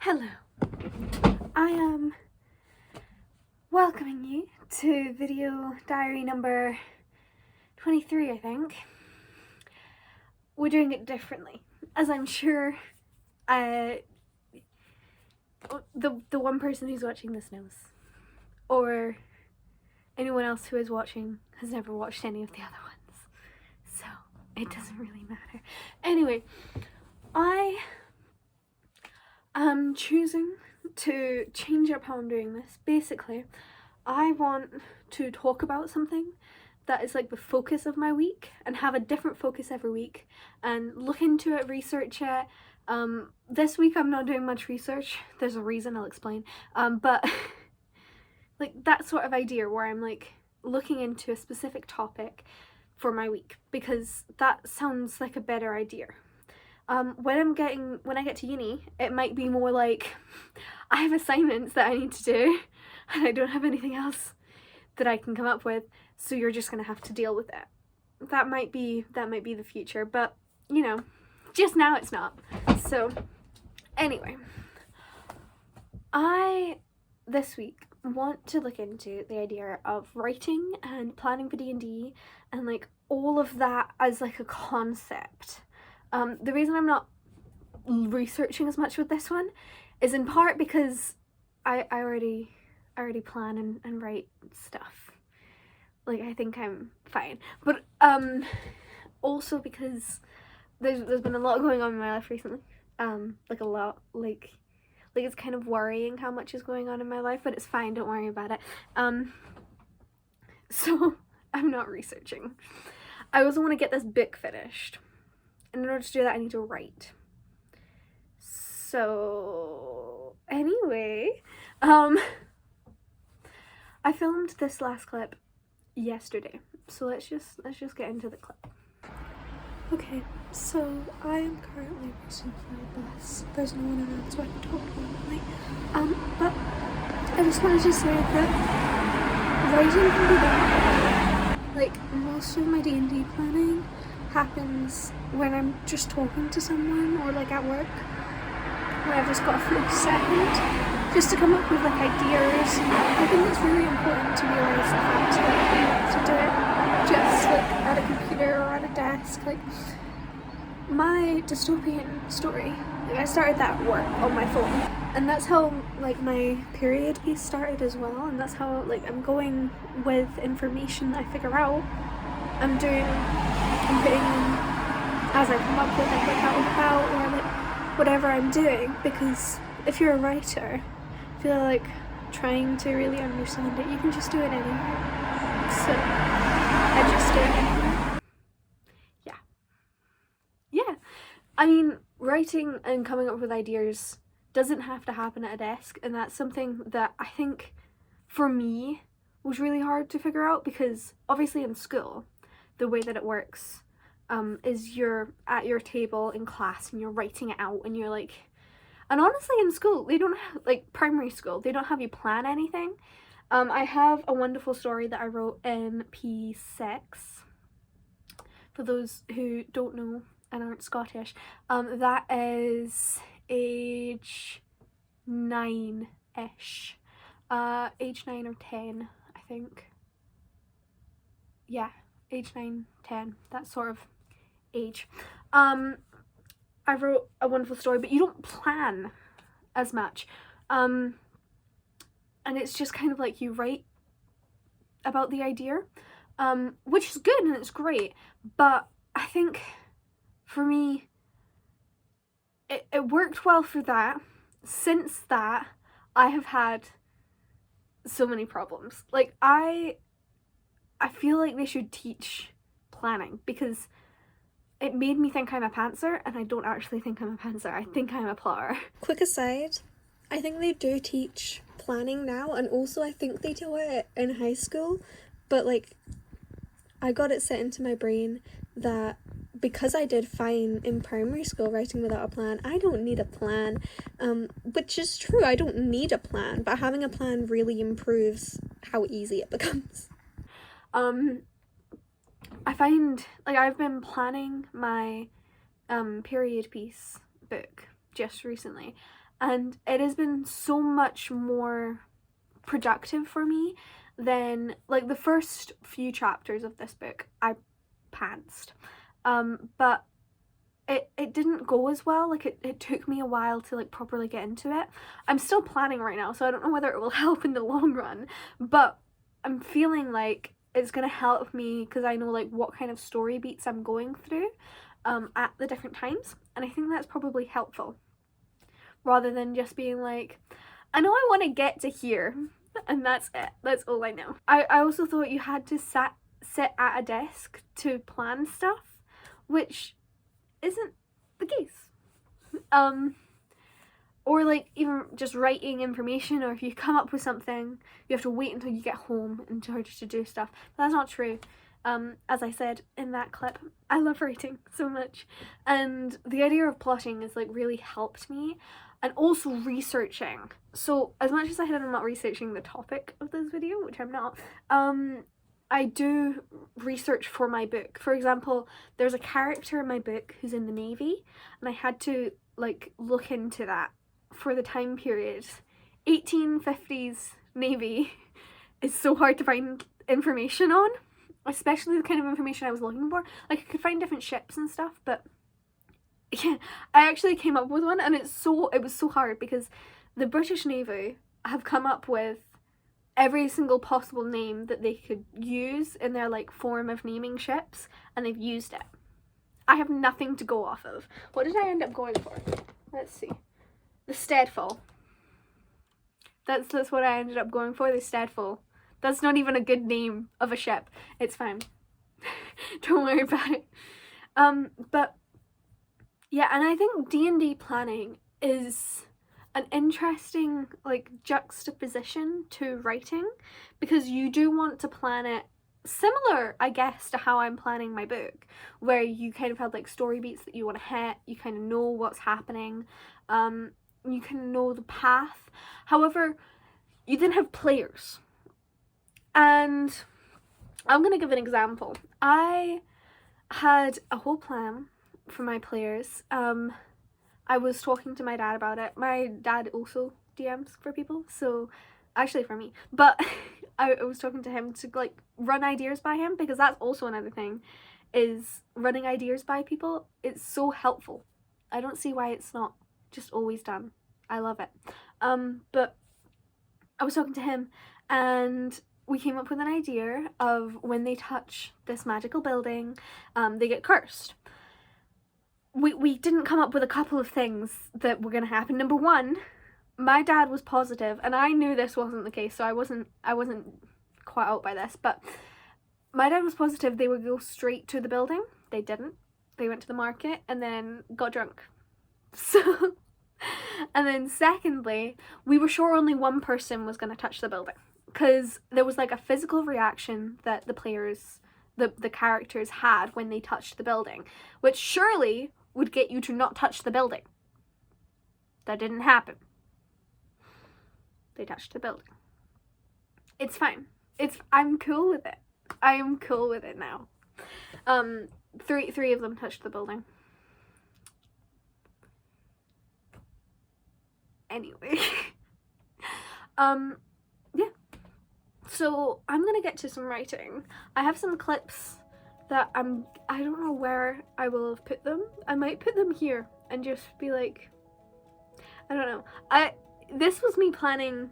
Hello, I am welcoming you to video diary number 23, I think. We're doing it differently, as I'm sure the one person who's watching this knows, or anyone else who is watching has never watched any of the other ones, so it doesn't really matter. Anyway, I am choosing to change up how I'm doing this. Basically, I want to talk about something that is like the focus of my week and have a different focus every week and look into it, research it. This week I'm not doing much research. There's a reason, I'll explain. But like that sort of idea where I'm like looking into a specific topic for my week, because that sounds like a better idea. When I get to uni, it might be more like I have assignments that I need to do and I don't have anything else that I can come up with, so you're just gonna have to deal with it. That might be the future, but you know, just now it's not. So anyway, I this week want to look into the idea of writing and planning for D&D and like all of that as like a concept. The reason I'm not researching as much with this one is in part because I already plan and write stuff. Like, I think I'm fine. But also because there's been a lot going on in my life recently. Like a lot, like it's kind of worrying how much is going on in my life, but it's fine, don't worry about it. So I'm not researching. I also want to get this book finished. And in order to do that, I need to write. So anyway, I filmed this last clip yesterday. So let's just get into the clip. Okay, so I am currently waiting for a bus. There's no one around, so I can talk normally. But I just wanted to say that writing can be done. Like most of my D&D planning happens when I'm just talking to someone or like at work, where I've just got a few seconds just to come up with like ideas. I think it's really important to realise the fact that you have to do it just like at a computer or at a desk. Like my dystopian story, like I started that at work on my phone, and that's how like my period piece started as well, and that's how like I'm going with information that I figure out. I'm putting in as I come up with it, like out and about, or like whatever I'm doing, because if you're a writer, I feel like trying to really understand it, you can just do it anywhere. So I just do it anywhere. Yeah. I mean, writing and coming up with ideas doesn't have to happen at a desk, and that's something that I think for me was really hard to figure out, because obviously in school the way that it works is you're at your table in class and you're writing it out, and you're like, and honestly in school they don't have, like primary school, they don't have you plan anything. I have a wonderful story that I wrote in P6, for those who don't know and aren't Scottish. That is age 9-ish, age 9 or 10 I think. Yeah, age 9, 10, that sort of age. I wrote a wonderful story, but you don't plan as much. And it's just kind of like you write about the idea, which is good and it's great, but I think for me it worked well for that. Since that, I have had so many problems. Like I feel like they should teach planning, because it made me think I'm a pantser, and I don't actually think I'm a pantser. I think I'm a plotter. Quick aside, I think they do teach planning now, and also I think they do it in high school, but like I got it set into my brain that because I did fine in primary school writing without a plan, I don't need a plan, which is true, I don't need a plan, but having a plan really improves how easy it becomes. I find, like, I've been planning my period piece book just recently, and it has been so much more productive for me than, like, the first few chapters of this book I pantsed, but it didn't go as well. Like, it took me a while to, like, properly get into it. I'm still planning right now, so I don't know whether it will help in the long run, but I'm feeling like it's gonna help me because I know, like, what kind of story beats I'm going through at the different times, and I think that's probably helpful, rather than just being like, I know I want to get to here, and that's it. That's all I know. I also thought you had to sit at a desk to plan stuff, which isn't the case. Or, like, even just writing information, or if you come up with something, you have to wait until you get home in order to do stuff. But that's not true. As I said in that clip, I love writing so much, and the idea of plotting has, like, really helped me, and also researching. So as much as I said I'm not researching the topic of this video, which I'm not, I do research for my book. For example, there's a character in my book who's in the Navy, and I had to, like, look into that for the time period. 1850s Navy is so hard to find information on, especially the kind of information I was looking for. Like, I could find different ships and stuff, but yeah, I actually came up with one, and it was so hard because the British Navy have come up with every single possible name that they could use in their, like, form of naming ships, and they've used it. I have nothing to go off of. What did I end up going for? Let's see. The Steadful. That's what I ended up going for, the Steadful. That's not even a good name of a ship. It's fine. Don't worry about it. But yeah, and I think D&D planning is an interesting, like, juxtaposition to writing, because you do want to plan it similar, I guess, to how I'm planning my book, where you kind of have, like, story beats that you want to hit, you kind of know what's happening, you can know the path. However, you then have players, and I'm gonna give an example. I had a whole plan for my players. I was talking to my dad about it. My dad also DMs for people, so actually for me, but I was talking to him to, like, run ideas by him, because that's also another thing, is running ideas by people. It's so helpful. I don't see why it's not just always done. I love it. But I was talking to him, and we came up with an idea of when they touch this magical building, they get cursed. We didn't come up with a couple of things that were going to happen. Number one, my dad was positive, and I knew this wasn't the case, so I wasn't quite out by this, but my dad was positive they would go straight to the building. They didn't. They went to the market and then got drunk. So, and then secondly, we were sure only one person was going to touch the building, because there was, like, a physical reaction that the players, the characters had when they touched the building, which surely would get you to not touch the building. That didn't happen. They touched the building. It's fine. I'm cool with it. I am cool with it now. Three of them touched the building. Anyway. Yeah. So I'm gonna get to some writing. I have some clips that I don't know where I will have put them. I might put them here and just be like, I don't know. This was me planning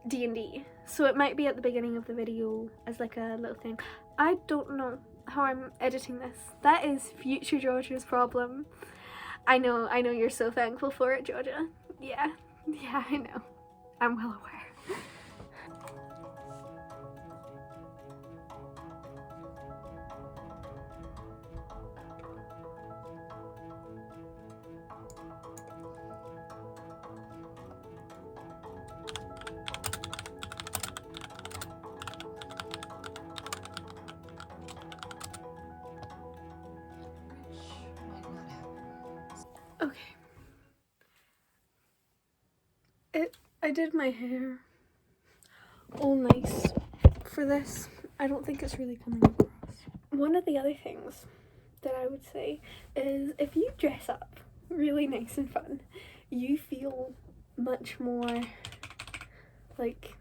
D&D, so it might be at the beginning of the video as, like, a little thing. I don't know how I'm editing this. That is future Jorja's problem. I know you're so thankful for it, Jorja. Yeah, I know. I'm well aware. Okay. I did my hair all nice for this. I don't think it's really coming across. One of the other things that I would say is, if you dress up really nice and fun, you feel much more like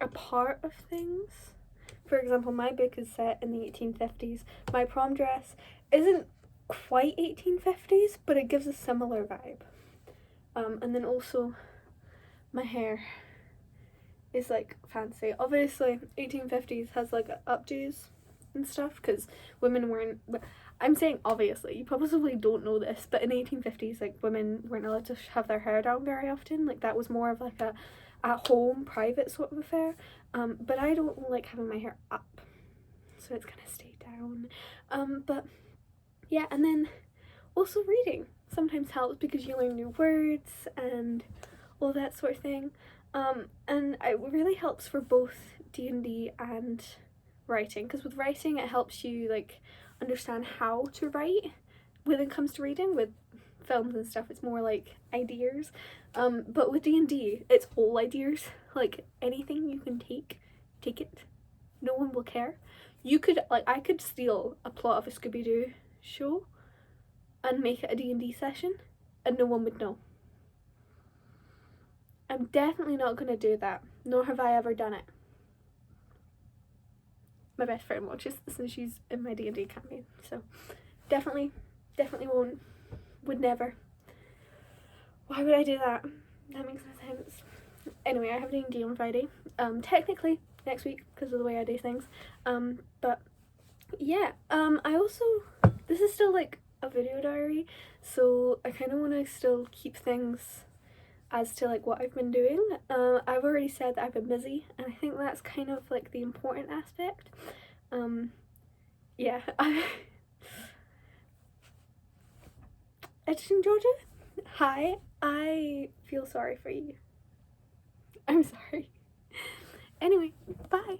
a part of things. For example, my book is set in the 1850s. My prom dress isn't quite 1850s, but it gives a similar vibe. And then also my hair is like fancy. Obviously 1850s has like updos and stuff because women weren't, I'm saying obviously, you probably don't know this, but in 1850s like women weren't allowed to have their hair down very often. Like that was more of like a at home private sort of affair. But I don't like having my hair up, so it's gonna stay down. But yeah, and then also reading sometimes helps because you learn new words and all that sort of thing. And it really helps for both D&D and writing, because with writing it helps you like understand how to write. When it comes to reading, with films and stuff, it's more like ideas. But with D&D, it's all ideas. Like anything you can take it. No one will care. You could, like, I could steal a plot of a Scooby-Doo show and make it a D&D session and no one would know. I'm definitely not going to do that, nor have I ever done it. My best friend watches this and she's in my D&D campaign, so definitely won't, would never. Why would I do that? That makes no sense. Anyway, I have D&D on Friday, technically next week because of the way I do things, but yeah, I also, this is still like a video diary, so I kind of want to still keep things as to like what I've been doing. I've already said that I've been busy, and I think that's kind of like the important aspect. Yeah, Editing Georgia, hi, I feel sorry for you. I'm sorry. Anyway, bye.